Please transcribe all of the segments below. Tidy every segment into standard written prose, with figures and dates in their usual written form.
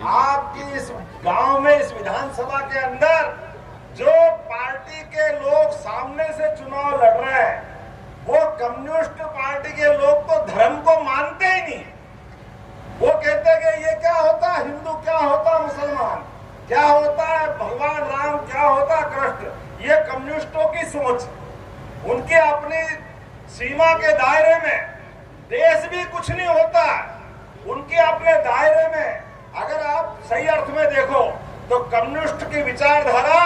आपकी इस गांव में, इस विधानसभा के अंदर जो पार्टी के लोग सामने से चुनाव लड़ रहे हैं, वो कम्युनिस्ट पार्टी के लोग तो धर्म को मानते ही नहीं। वो कहते हैं कि ये क्या होता है हिंदू, क्या होता मुसलमान, क्या होता है भगवान राम, क्या होता कृष्ण। ये कम्युनिस्टों की सोच। उनके अपनी सीमा के दायरे में देश भी कुछ नहीं होता। उनके अपने दायरे में अगर आप सही अर्थ में देखो तो कम्युनिस्ट की विचारधारा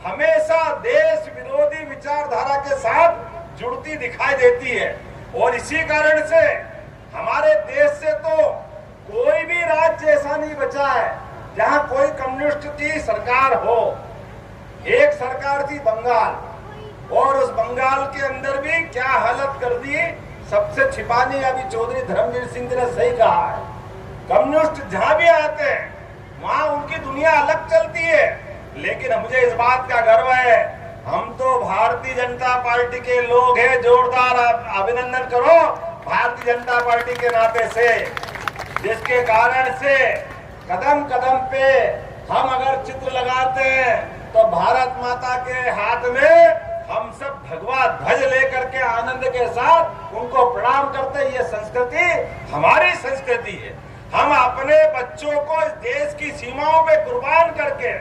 हमेशा देश विरोधी विचारधारा के साथ जुड़ती दिखाई देती है। और इसी कारण से हमारे देश से तो कोई भी राज्य ऐसा नहीं बचा है जहां कोई कम्युनिस्ट की सरकार हो। एक सरकार थी बंगाल, और उस बंगाल के अंदर भी क्या हालत कर दी, सबसे छिपानी। अभी चौधरी धर्मवीर सिंह ने सही कहा है, कम्युनिस्ट जहां भी आते हैं वहां उनकी दुनिया अलग चलती है। लेकिन मुझे इस बात का गर्व है, हम तो भारतीय जनता पार्टी के लोग हैं। जोरदार अभिनंदन करो भारतीय जनता पार्टी के नाते से, जिसके कारण से कदम कदम पे हम अगर चित्र लगाते हैं तो भारत माता के हाथ में हम सब भगवा ध्वज लेकर के आनंद के साथ उनको प्रणाम करते हैं। ये संस्कृति हमारी संस्कृति है। हम अपने बच्चों को इस देश की सीमाओं पे कुर्बान करके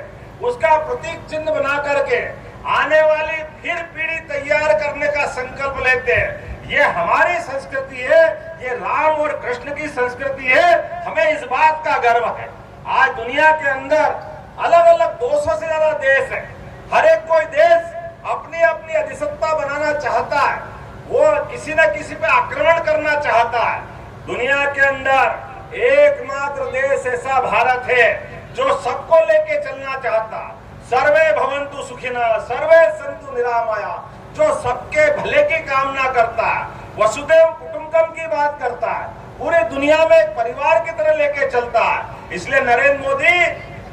उसका प्रतीक चिन्ह बना करके आने वाली फिर पीढ़ी तैयार करने का संकल्प लेते हैं। ये हमारी संस्कृति है, ये राम और कृष्ण की संस्कृति है। हमें इस बात का गर्व है। आज दुनिया के अंदर अलग अलग 200 से ज्यादा देश है। हर एक कोई देश अपनी अपनी अधिसत्ता बनाना चाहता है, वो किसी न किसी पे आक्रमण करना चाहता है। दुनिया के अंदर एकमात्र देश ऐसा भारत है जो सबको लेके चलना चाहता। सर्वे भवन्तु सुखिनः, सर्वे सन्तु निरामया, जो सबके भले की कामना करता है, वसुधैव कुटुम्बकम की बात करता है, पूरे दुनिया में एक परिवार की तरह लेके चलता है। इसलिए नरेंद्र मोदी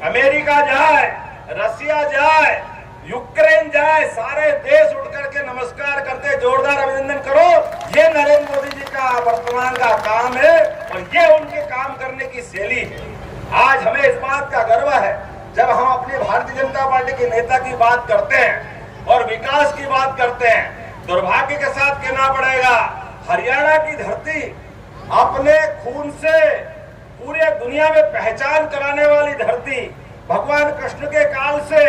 अमेरिका जाए, रसिया जाए, यूक्रेन जाए, सारे देश उठ करके नमस्कार करते, जोरदार अभिनंदन करो। ये नरेंद्र मोदी जी का वर्तमान का काम है और ये उनके काम करने की शैली है। आज हमें इस बात का गर्व है जब हम अपनी भारतीय जनता पार्टी के नेता की बात करते हैं और विकास की बात करते हैं। दुर्भाग्य के साथ कहना पड़ेगा, हरियाणा की धरती अपने खून से पूरे दुनिया में पहचान कराने वाली धरती, भगवान कृष्ण के काल से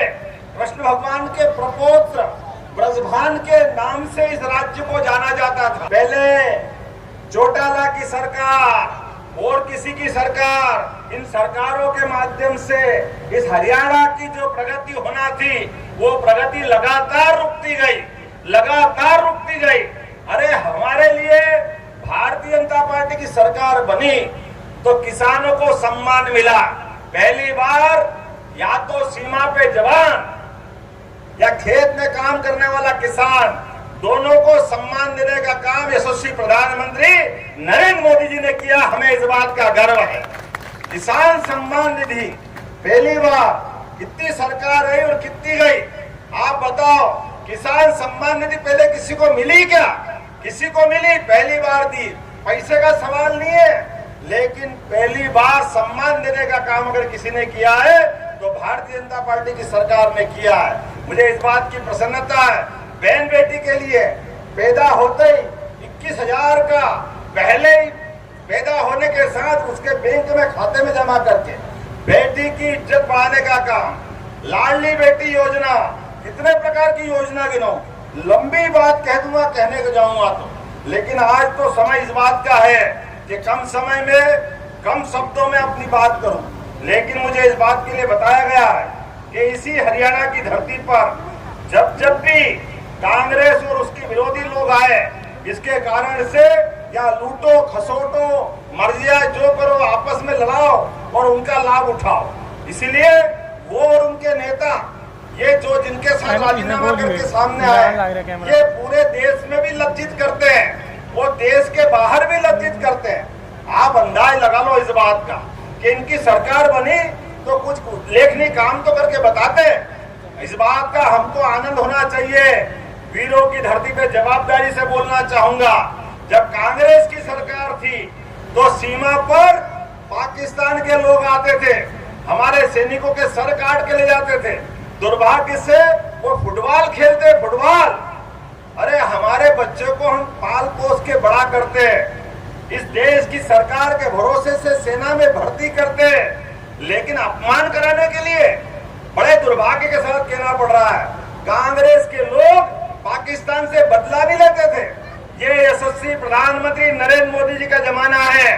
कृष्ण भगवान के प्रपौत्र ब्रजभान के नाम से इस राज्य को जाना जाता था। पहले चौटाला की सरकार और किसी की सरकार, इन सरकारों के माध्यम से इस हरियाणा की जो प्रगति होना थी वो प्रगति लगातार रुकती गई, लगातार रुकती गई। अरे हमारे लिए भारतीय जनता पार्टी की सरकार बनी तो किसानों को सम्मान मिला। पहली बार या तो सीमा पे जवान या खेत में काम करने वाला किसान, दोनों को सम्मान देने का काम यशस्वी प्रधानमंत्री नरेंद्र मोदी जी ने किया। हमें इस बात का गर्व है। किसान सम्मान निधि पहली बार, कितनी सरकार रही और कितनी गई आप बताओ। किसान सम्मान निधि पहले किसी को मिली क्या? किसी को मिली? पहली बार दी। पैसे का सवाल नहीं है, लेकिन पहली बार सम्मान देने का काम अगर किसी ने किया है तो भारतीय जनता पार्टी की सरकार ने किया है। मुझे इस बात की प्रसन्नता है, बहन बेटी के लिए पैदा होते ही 21,000 का पहले ही पैदा होने के साथ उसके बैंक में खाते में जमा करके बेटी की इज्जत बढ़ाने का काम, लाडली बेटी योजना, कितने प्रकार की योजना गिनो, लंबी बात कह दूंगा, कहने को जाऊंगा तो। लेकिन आज तो समय इस बात का है कि कम समय में कम शब्दों में अपनी बात करूं। लेकिन मुझे इस बात के लिए बताया गया है कि इसी हरियाणा की धरती पर जब जब भी कांग्रेस और उसके विरोधी लोग आए, इसके कारण से या लूटो खसोटो मर्जिया जो करो आपस में लड़ाओ और उनका लाभ उठाओ। इसलिए वो और उनके नेता ये जो जिनके साथ राजीनामा करके सामने आए, ये पूरे देश में भी लज्जित करते हैं, वो देश के बाहर भी लज्जित करते हैं। आप अंदाज लगा लो इस बात का कि इनकी सरकार बनी तो कुछ लेखनी काम तो करके बताते हैं। इस बात का हमको आनंद होना चाहिए वीरों की धरती पे जवाबदारी से बोलना चाहूंगा। जब कांग्रेस की सरकार थी तो सीमा पर पाकिस्तान के लोग आते थे, हमारे सैनिकों के सर काट के ले जाते थे। दुर्भाग्य से वो फुटबॉल खेलते, फुटबॉल। अरे हमारे बच्चों को हम पाल पोस के बड़ा करते हैं, इस देश की सरकार के भरोसे से सेना में भर्ती करते हैं, लेकिन अपमान कराने के लिए बड़े दुर्भाग्य के साथ कहना पड़ रहा है कांग्रेस के लोग पाकिस्तान से बदला भी लेते थे। ये यशस्वी प्रधानमंत्री नरेंद्र मोदी जी का जमाना है।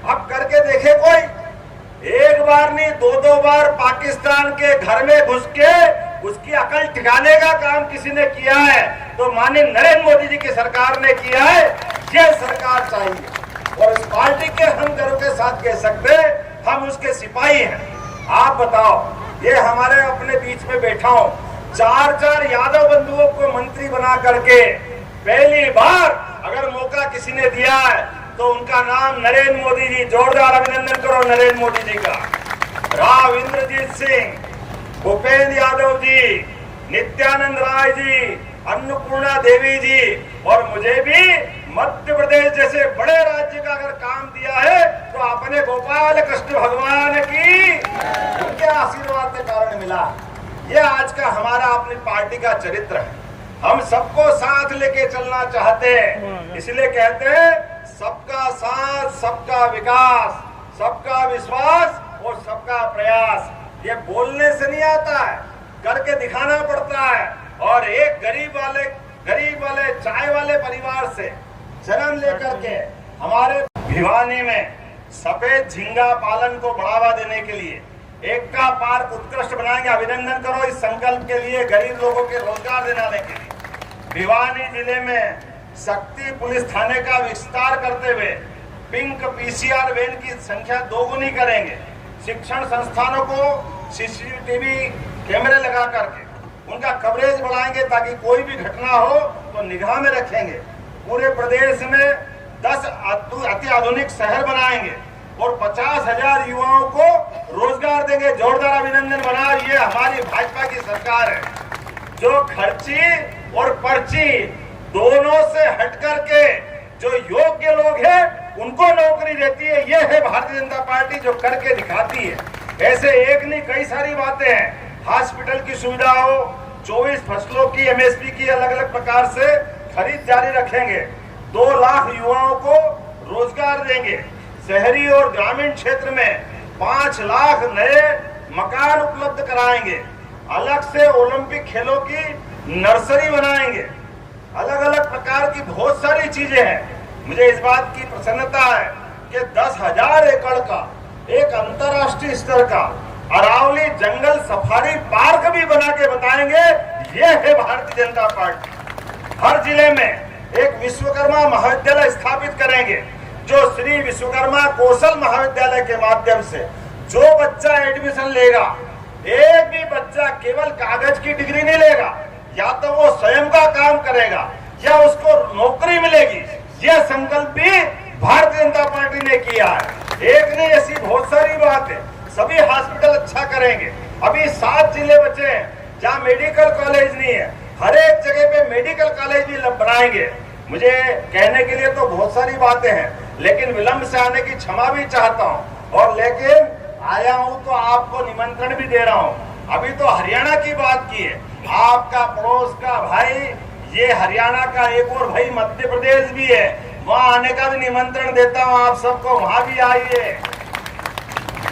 अब करके देखे कोई, एक बार नहीं दो बार पाकिस्तान के घर में घुस के उसकी अकल ठिकाने का काम किसी ने किया है तो माननीय नरेंद्र मोदी जी की सरकार ने किया है। ये सरकार चाहिए और इस पार्टी के हम गर्व के साथ कह सकते हैं हम उसके सिपाही हैं। आप बताओ, ये हमारे अपने बीच में बैठा हूं, 4 यादव बंधुओं को मंत्री बना करके पहली बार अगर मौका किसी ने दिया है तो उनका नाम नरेंद्र मोदी जी। जोरदार अभिनंदन करो नरेंद्र मोदी जी का। राव इंद्रजीत सिंह, भूपेंद्र यादव जी, नित्यानंद राय जी, अन्नपूर्णा देवी जी और मुझे भी मध्य प्रदेश जैसे बड़े राज्य का अगर काम दिया है तो अपने गोपाल कृष्ण भगवान की उनके आशीर्वाद के कारण मिला। ये आज का हमारा अपनी पार्टी का चरित्र है। हम सबको साथ लेके चलना चाहते हैं, इसलिए कहते हैं सबका साथ, सबका विकास, सबका विश्वास और सबका प्रयास। ये बोलने से नहीं आता है, करके दिखाना पड़ता है। और एक गरीब वाले चाय वाले परिवार से जन्म लेकर के हमारे भिवानी में सफेद झींगा पालन को बढ़ावा देने के लिए एकता पार्क उत्कृष्ट बनाएंगे। अभिनंदन करो इस संकल्प के लिए, गरीब लोगों के रोजगार दिलाने के लिए। भिवानी जिले में शक्ति पुलिस थाने का विस्तार करते हुए पिंक पीसीआर वैन की संख्या 2 करेंगे। शिक्षण संस्थानों को सीसीटीवी कैमरे लगा करके उनका कवरेज बढ़ाएंगे ताकि कोई भी घटना हो तो निगाह में रखेंगे। पूरे प्रदेश में 10 अति आधुनिक शहर बनाएंगे और 50,000 युवाओं को रोजगार देंगे। जोरदार अभिनंदन बना। ये हमारी भाजपा की सरकार है जो खर्ची और पर्ची दोनों से हट करके जो योग्य लोग हैं उनको नौकरी देती है। ये है भारतीय जनता पार्टी जो करके दिखाती है। ऐसे एक नहीं कई सारी बातें हैं। हॉस्पिटल की सुविधा हो, 24 फसलों की एमएसपी की अलग अलग प्रकार से खरीद जारी रखेंगे। 2 लाख युवाओं को रोजगार देंगे। शहरी और ग्रामीण क्षेत्र में 5 लाख नए मकान उपलब्ध कराएंगे। अलग से ओलंपिक खेलों की नर्सरी बनाएंगे। अलग अलग प्रकार की बहुत सारी चीजें हैं। मुझे इस बात की प्रसन्नता है कि 10,000 एकड़ का एक अंतर्राष्ट्रीय स्तर का अरावली जंगल सफारी पार्क भी बना के बताएंगे। ये है भारतीय जनता पार्टी। हर जिले में एक विश्वकर्मा महाविद्यालय स्थापित करेंगे जो श्री विश्वकर्मा कौशल महाविद्यालय के माध्यम से जो बच्चा एडमिशन लेगा, एक भी बच्चा केवल कागज की डिग्री नहीं लेगा, या तो वो स्वयं का काम करेगा या उसको नौकरी मिलेगी। यह संकल्प भी भारतीय जनता पार्टी ने किया है। एक नहीं, ऐसी बहुत सारी बात है। सभी हॉस्पिटल अच्छा करेंगे। अभी 7 जिले बचे हैं जहाँ मेडिकल कॉलेज नहीं है, हर एक जगह पे मेडिकल कॉलेज भी बनाएंगे। मुझे कहने के लिए तो बहुत सारी बातें हैं, लेकिन विलंब से आने की क्षमा भी चाहता हूँ। और लेकिन आया हूँ तो आपको निमंत्रण भी दे रहा हूँ। अभी तो हरियाणा की बात की है, आपका पड़ोस का भाई, ये हरियाणा का एक और भाई मध्य प्रदेश भी है, वहां आने का भी निमंत्रण देता हूँ आप सबको। वहां भी आइए।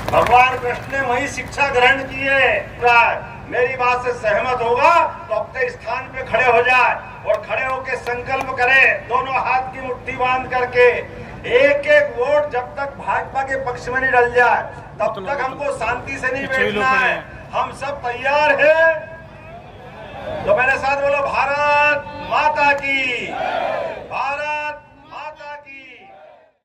भगवान कृष्ण ने वही शिक्षा ग्रहण की है। मेरी बात से सहमत होगा तो अपने स्थान पे खड़े हो जाए और खड़े होकर संकल्प करे, दोनों हाथ की मुट्ठी बांध करके। एक एक वोट जब तक भाजपा के पक्ष में नहीं डल जाए तब तक हमको शांति से नहीं बैठना है। हम सब तैयार हैं तो मेरे साथ बोलो भारत माता की।